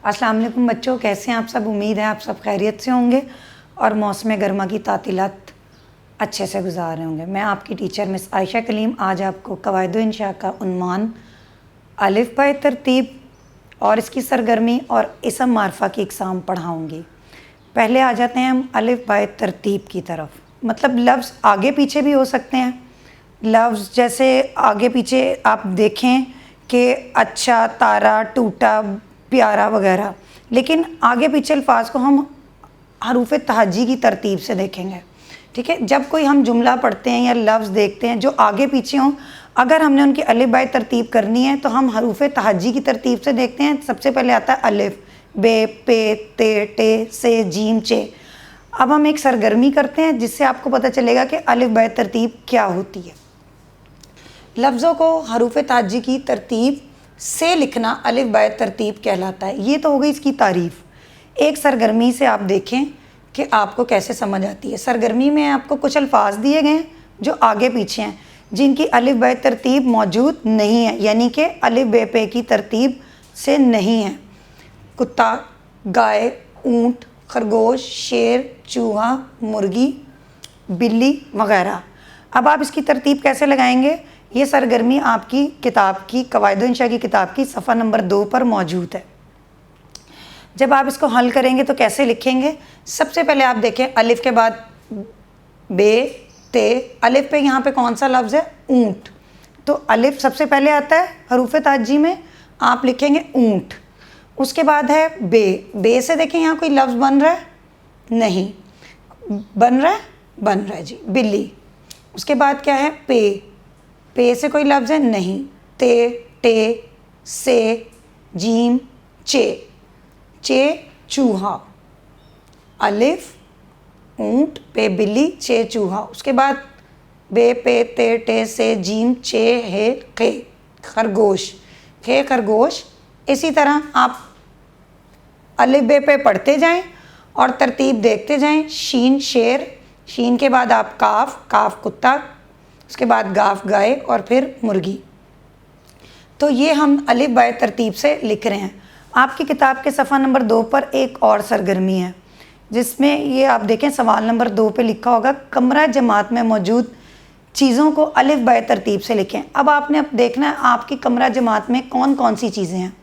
अस्सलाम वालेकुम बच्चों, कैसे हैं आप सब। उम्मीद है आप सब खैरियत से होंगे और मौसम गर्मा की तातीलात अच्छे से गुजार रहे होंगे। मैं आपकी टीचर मिस आयशा कलीम आज आपको कवायद इंशा का उन्वान, अलिफ बाय तरतीब और इसकी सरगर्मी और इसम मारफा की इकसाम पढ़ाऊँगी। पहले आ जाते हैं हम अलिफ बाय तरतीब की तरफ। मतलब लफ्ज़ आगे पीछे भी हो सकते हैं। लफ्ज़ जैसे आगे पीछे आप देखें कि अच्छा, तारा, टूटा, प्यारा वगैरह, लेकिन आगे पीछे अल्फाज को हम हरूफ तहज्जी की तरतीब से देखेंगे। ठीक है, जब कोई हम जुमला पढ़ते हैं या लफ्ज़ देखते हैं जो आगे पीछे हों, अगर हमने उनकी अलिफ बाय तरतीब करनी है तो हम हरूफ तहज्जी की तरतीब से देखते हैं। सबसे पहले आता है अलिफ, बे, पे, ते, टे, से, जीम, चे। अब हम एक सरगर्मी करते हैं जिससे आपको पता चलेगा कि अलिफ बाय तरतीब क्या होती है। लफ्ज़ों को हरूफ तहज्जी की तरतीब से लिखना अलिफ बाय तरतीब कहलाता है। ये तो हो गई इसकी तारीफ़। एक सरगर्मी से आप देखें कि आपको कैसे समझ आती है। सरगर्मी में आपको कुछ अल्फाज दिए गए हैं जो आगे पीछे हैं, जिनकी अलिफ बाय तरतीब मौजूद नहीं है, यानी कि अलिफ बे पे की तरतीब से नहीं है। कुत्ता, गाय, ऊँट, खरगोश, शेर, चूहा, मुर्गी, बिल्ली वगैरह। अब आप इसकी तरतीब कैसे लगाएंगे? ये सरगर्मी आपकी किताब की कवायद इंशा की किताब की सफ़ा नंबर 2 पर मौजूद है। जब आप इसको हल करेंगे तो कैसे लिखेंगे? सबसे पहले आप देखें, अलिफ के बाद बे, ते, अलिफ पे यहाँ पे कौन सा लफ्ज़ है? ऊँट। तो अलिफ सबसे पहले आता है हरूफ तहज्जी में, आप लिखेंगे ऊँट। उसके बाद है बे, बे से देखें यहाँ कोई लफ्ज़ बन रहा है? नहीं। बन रहा है? बन रहा है जी, बिल्ली। उसके बाद क्या है? पे, पे से कोई लफ्ज़ है? नहीं। ते, टे, से, जीम, चे, चे, चूहा। अलिफ, ऊँट, पे, बिल्ली, चे, चूहा। उसके बाद बे, पे, ते, टे, से, जीम, चे, हे, खे, खरगोश, खे, खरगोश। इसी तरह आप अलिफ बे पे पढ़ते जाएं और तरतीब देखते जाएं। शीन, शेर, शीन के बाद आप काफ, काफ कुत्ता, उसके बाद गाफ गाय और फिर मुर्गी। तो ये हम अलिफ बाय तरतीब से लिख रहे हैं। आपकी किताब के सफ़ा नंबर 2 पर एक और सरगर्मी है जिसमें ये आप देखें, सवाल नंबर 2 पे लिखा होगा कमरा जमात में मौजूद चीज़ों को अलिफ बाय तरतीब से लिखें। अब आपने अब देखना है आपकी कमरा जमात में कौन कौन सी चीज़ें हैं।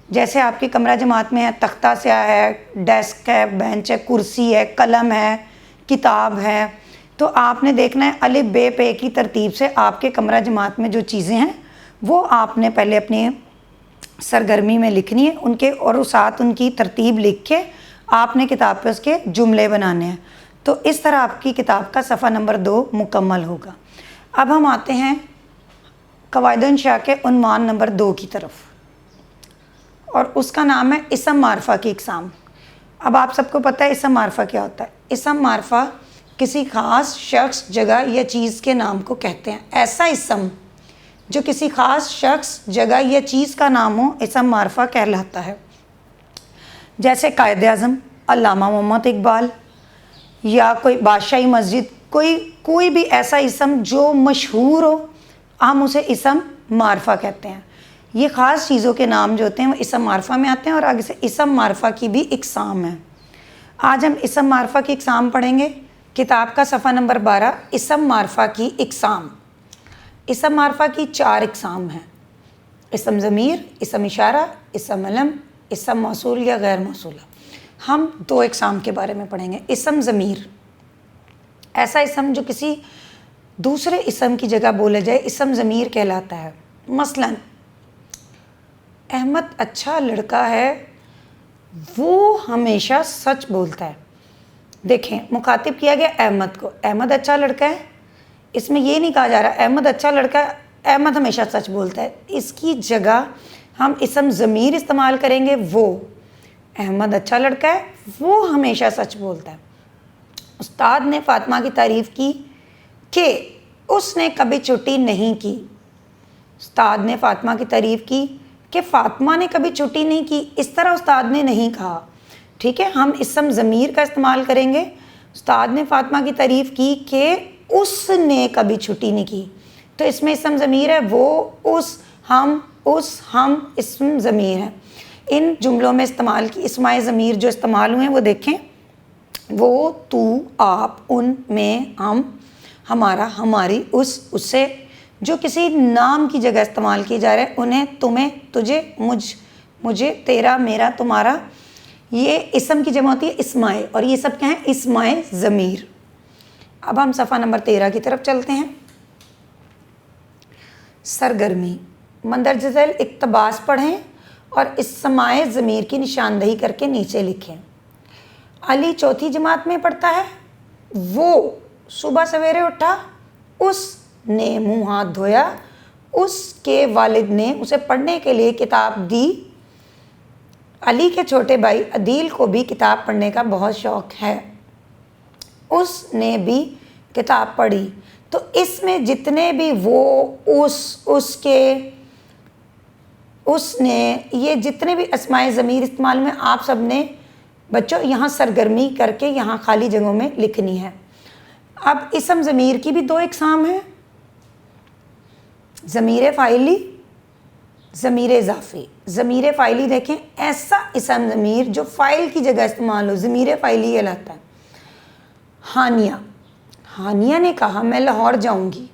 जैसे आपकी कमरा जमात में है तख्ता स्याह है, डेस्क है, बेंच है, कुर्सी है, कलम है, किताब है। तो आपने देखना है अलिफ बे पे की तरतीब से आपके कमरा जमात में जो चीज़ें हैं वो आपने पहले अपनी सरगर्मी में लिखनी है उनके, और साथ उनकी तरतीब लिख के आपने किताब पे उसके जुमले बनाने हैं। तो इस तरह आपकी किताब का सफ़ा नंबर 2 मुकम्मल होगा। अब हम आते हैं कवायद इंशा के उन्वान नंबर 2 की तरफ, और उसका नाम है इसम मारफा की इकसाम। अब आप सबको पता है इसम मारफा क्या होता है। इसम मारफा किसी ख़ास शख्स, जगह या चीज़ के नाम को कहते हैं। ऐसा इसम जो किसी ख़ास शख्स, जगह या चीज़ का नाम हो, इसम मारफा कहलाता है। जैसे कायद आज़म, अल्लामा मोहम्मद इकबाल, या कोई बादशाही मस्जिद, कोई भी ऐसा इसम जो मशहूर हो, हम उसे इसम मारफा कहते हैं। ये ख़ास चीज़ों के नाम जो होते हैं वो इसम मारफा में आते हैं, और आगे से इसम मारफा की भी इकसाम है। आज हम इसम मारफा की इकसाम पढ़ेंगे। किताब का सफ़ा नंबर 12, इसम मारफा की इकसाम। इसम मारफा की 4 इकसाम हैं। इसम ज़मीर, इसम इशारा, इसम अलम, इसम मौसूल या गैर मौसूला। हम 2 इकसाम के बारे में पढ़ेंगे। इसम ज़मीर, ऐसा इसम जो किसी दूसरे इसम की जगह बोला जाए, इसम ज़मीर कहलाता है। मसलन अहमद अच्छा लड़का है, वो हमेशा सच बोलता है। देखें, मुखातिब किया गया अहमद को, अहमद अच्छा लड़का है। इसमें ये नहीं कहा जा रहा अहमद अच्छा लड़का है, अहमद हमेशा सच बोलता है। इसकी जगह हम इसम ज़मीर इस्तेमाल करेंगे, वो अहमद अच्छा लड़का है, वो हमेशा सच बोलता है। उस्ताद ने फ़ातिमा की तारीफ़ की कि उसने कभी छुट्टी नहीं की। उस्ताद ने फ़ातिमा की तारीफ़ की कि फ़ातिमा ने कभी छुट्टी नहीं की। इस तरह उस्ताद ने नहीं कहा। ठीक है, हम इसम ज़मीर का इस्तेमाल करेंगे। उस्ताद ने फ़ातिमा की तारीफ़ की कि उसने कभी छुट्टी नहीं की, तो इसमें इसम ज़मीर है वो, उस, हम इसम ज़मीर है। इन जुमलों में इस्तेमाल की इस्माए ज़मीर जो इस्तेमाल हुए हैं वो देखें, वो, तू, आप, उन, में, हम, हमारा, हमारी, उस, उससे, जो किसी नाम की जगह इस्तेमाल किए जा रहे हैं, उन्हें, तुम्हें, तुझे, मुझे, तेरा, मेरा, तुम्हारा, ये इसम की जमा होती है इस्माए, और ये सब क्या है, इस्माए ज़मीर। अब हम सफ़ा नंबर 13 की तरफ चलते हैं। सरगर्मी, मंदरज झैल इक़्तिबास पढ़ें और इस्माए ज़मीर की निशानदही करके नीचे लिखें। अली चौथी जमात में पढ़ता है। वो सुबह सवेरे उठा, उसने मुँह हाथ धोया, उसके वालिद ने उसे पढ़ने के लिए किताब दी। अली के छोटे भाई अदील को भी किताब पढ़ने का बहुत शौक़ है, उसने भी किताब पढ़ी। तो इसमें जितने भी वो, उस, उसके, उसने, ये जितने भी अस्माए ज़मीर इस्तेमाल में, आप सब ने बच्चों यहाँ सरगर्मी करके यहाँ खाली जगहों में लिखनी है। अब इसम ज़मीर की भी दो इकसाम हैं, ज़मीर फ़ाइली, ज़मीर इज़ाफ़ी। ज़मीर फ़ाइली देखें, ऐसा इसम ज़मीर जो फ़ाइल की जगह इस्तेमाल हो, ज़मीर फ़ाइली कहलाता है। हानिया, हानिया ने कहा मैं लाहौर जाऊंगी।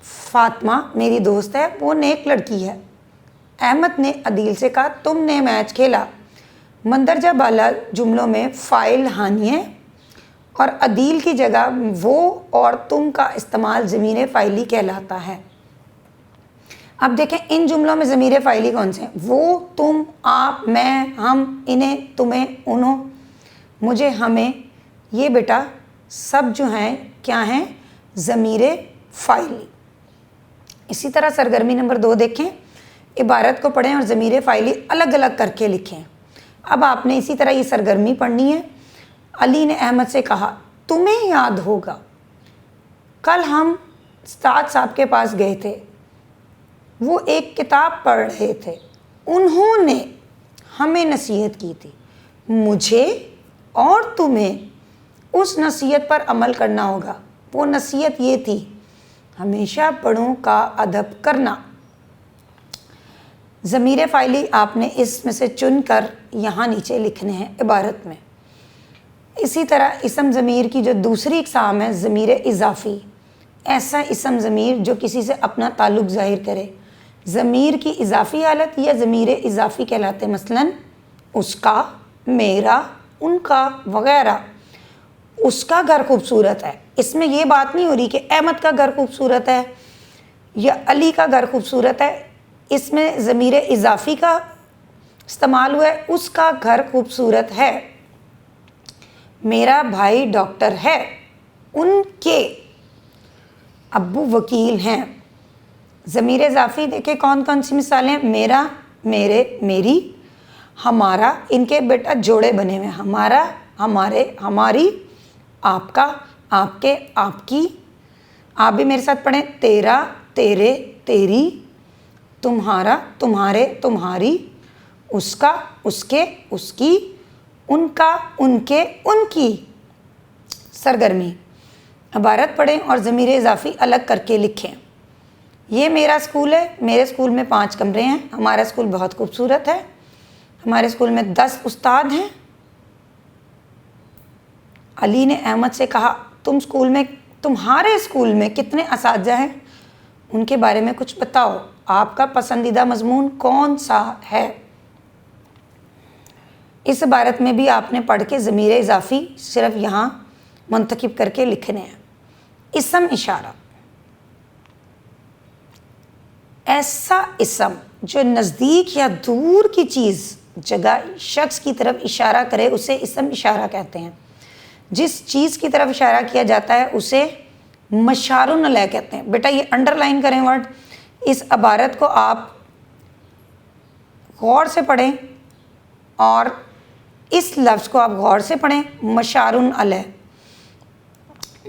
फ़ातिमा मेरी दोस्त है, वो नेक लड़की है। अहमद ने अदील से कहा तुमने मैच खेला। मंदरजा बाला जुमलों में फ़ाइल हानिया और अदील की जगह वो और तुम का इस्तेमाल ज़मीर फ़ाइली कहलाता है। अब देखें इन जुमलों में ज़मीर फ़ाइली कौन से हैं, वो, तुम, आप, मैं, हम, इन्हें, तुम्हें, उन्हों, मुझे, हमें, ये बेटा सब जो हैं क्या हैं, ज़मीर फ़ाइली। इसी तरह सरगर्मी नंबर 2 देखें, इबारत को पढ़ें और ज़मीर फ़ाइली अलग अलग करके लिखें। अब आपने इसी तरह ये सरगर्मी पढ़नी है। अली ने अहमद से कहा तुम्हें याद होगा कल हम उस्ताद साहब के पास गए थे, वो एक किताब पढ़ रहे थे, उन्होंने हमें नसीहत की थी, मुझे और तुम्हें उस नसीहत पर अमल करना होगा। वो नसीहत ये थी हमेशा बड़ों का अदब करना। ज़मीर फ़ाइली आपने इसमें से चुनकर यहाँ नीचे लिखने हैं इबारत में। इसी तरह इसम ज़मीर की जो दूसरी इक़साम है ज़मीर इज़ाफ़ी, ऐसा इसम ज़मीर जो किसी से अपना ताल्लुक़ ज़ाहिर करे। ज़मीर की इज़ाफ़ी हालत या ज़मीर इज़ाफ़ी कहलाते, मसलन उसका, मेरा, उनका वग़ैरह। उसका घर खूबसूरत है, इसमें यह बात नहीं हो रही कि अहमद का घर खूबसूरत है या अली का घर खूबसूरत है, इसमें ज़मीर इज़ाफ़ी का इस्तेमाल हुआ है, उसका घर खूबसूरत है। मेरा भाई डॉक्टर है, उनके अब्बू वकील हैं। ज़मीर इज़ाफ़ी देखें कौन कौन सी मिसालें हैं, मेरा, मेरे, मेरी, हमारा, इनके बेटा जोड़े बने हुए हैं, हमारा, हमारे, हमारी, आपका, आपके, आपकी। आप भी मेरे साथ पढ़ें, तेरा, तेरे, तेरी, तुम्हारा, तुम्हारे, तुम्हारी, उसका, उसके, उसकी, उनका, उनके, उनकी। सरगर्मी, इबारत पढ़ें और ज़मीर इज़ाफ़ी अलग करके लिखें। ये मेरा स्कूल है, मेरे स्कूल में 5 कमरे हैं, हमारा स्कूल बहुत खूबसूरत है, हमारे स्कूल में 10 उस्ताद हैं। अली ने अहमद से कहा तुम्हारे स्कूल में कितने असातिज़ा हैं, उनके बारे में कुछ बताओ, आपका पसंदीदा मज़मून कौन सा है। इस इबारत में भी आपने पढ़ के ज़मीर इज़ाफ़ी सिर्फ यहाँ मुंतखब करके लिखने हैं। इसम इशारा, ऐसा इसम जो नज़दीक या दूर की चीज़, जगह, शख्स की तरफ इशारा करे उसे इसम इशारा कहते हैं। जिस चीज़ की तरफ इशारा किया जाता है उसे मशारुन अलैह कहते हैं। बेटा ये अंडरलाइन करें वर्ड, इस इबारत को आप गौर से पढ़ें और इस लफ्ज़ को आप गौर से पढ़ें, मशारुन अलैह।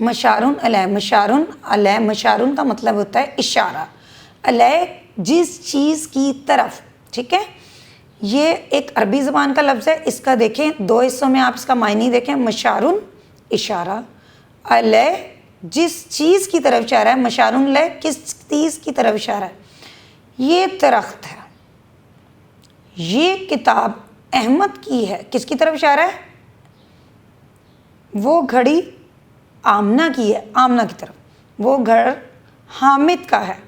मशारुन अलैह, मशारुन अलैह, मशारुन का मतलब होता है इशारा, अलैह जिस चीज़ की तरफ, ठीक है। ये एक अरबी ज़बान का लफ्ज़ है, इसका देखें 2 हिस्सों में आप इसका मायने देखें, मशारुन इशारा, अलैह जिस चीज़ की तरफ इशारा है, मशारुन अलैह किस चीज़ की तरफ इशारा है। ये दरख्त है, ये किताब अहमद की है, किसकी तरफ इशारा है? वो घड़ी आमना की है, आमना की तरफ। वो घर हामिद का है।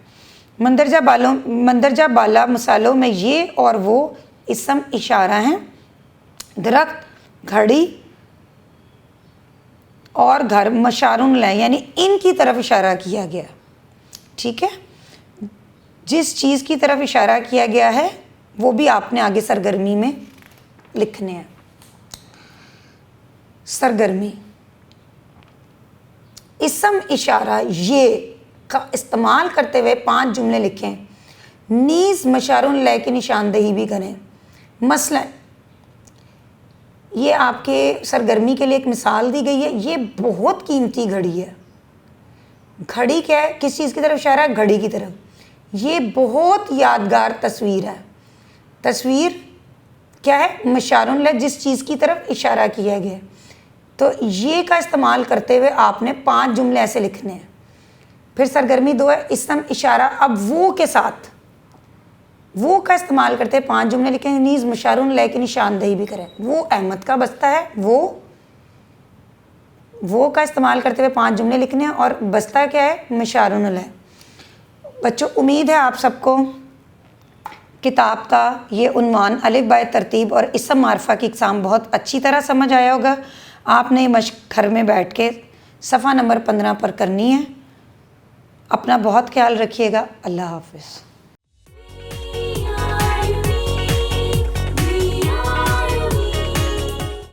मंदरजा बाला मिसालों में ये और वो इसम इशारा हैं। दरख्त, घड़ी और घर मशारुन लै, यानी इनकी तरफ इशारा किया गया। ठीक है, जिस चीज़ की तरफ इशारा किया गया है वो भी आपने आगे सरगर्मी में लिखने हैं। सरगर्मी, इसम इशारा ये का इस्तेमाल करते हुए 5 जुमले लिखें। नीज़ मशारुन लै की निशानदेही भी करें। मसलन ये आपके सरगर्मी के लिए एक मिसाल दी गई है। ये बहुत कीमती घड़ी है। घड़ी क्या है, किस चीज़ की तरफ इशारा है? घड़ी की तरफ। ये बहुत यादगार तस्वीर है। तस्वीर क्या है? मशारुन लै, जिस चीज़ की तरफ इशारा किया गया। तो ये का इस्तेमाल करते हुए आपने 5 जुमले ऐसे लिखने हैं। फिर सरगर्मी 2 है इसम इशारा। अब वो के साथ वो का इस्तेमाल करते हैं 5 जुमले लिखेंगे। नीज़ मशारुन लै की निशानदेही भी करें। वो अहमद का बस्ता है। वो का इस्तेमाल करते हुए 5 जुमले लिखने हैं और बस्ता क्या है? मशारुन लै। बच्चों, उम्मीद है आप सबको किताब का ये उन्वान अलिफ बाय तरतीब और इसम मारफा की इकसाम बहुत अच्छी तरह समझ आया होगा। आपने मशक घर में बैठ के सफ़ा नंबर 15 पर करनी है। अपना बहुत ख्याल रखिएगा। अल्लाह हाफ़िज़।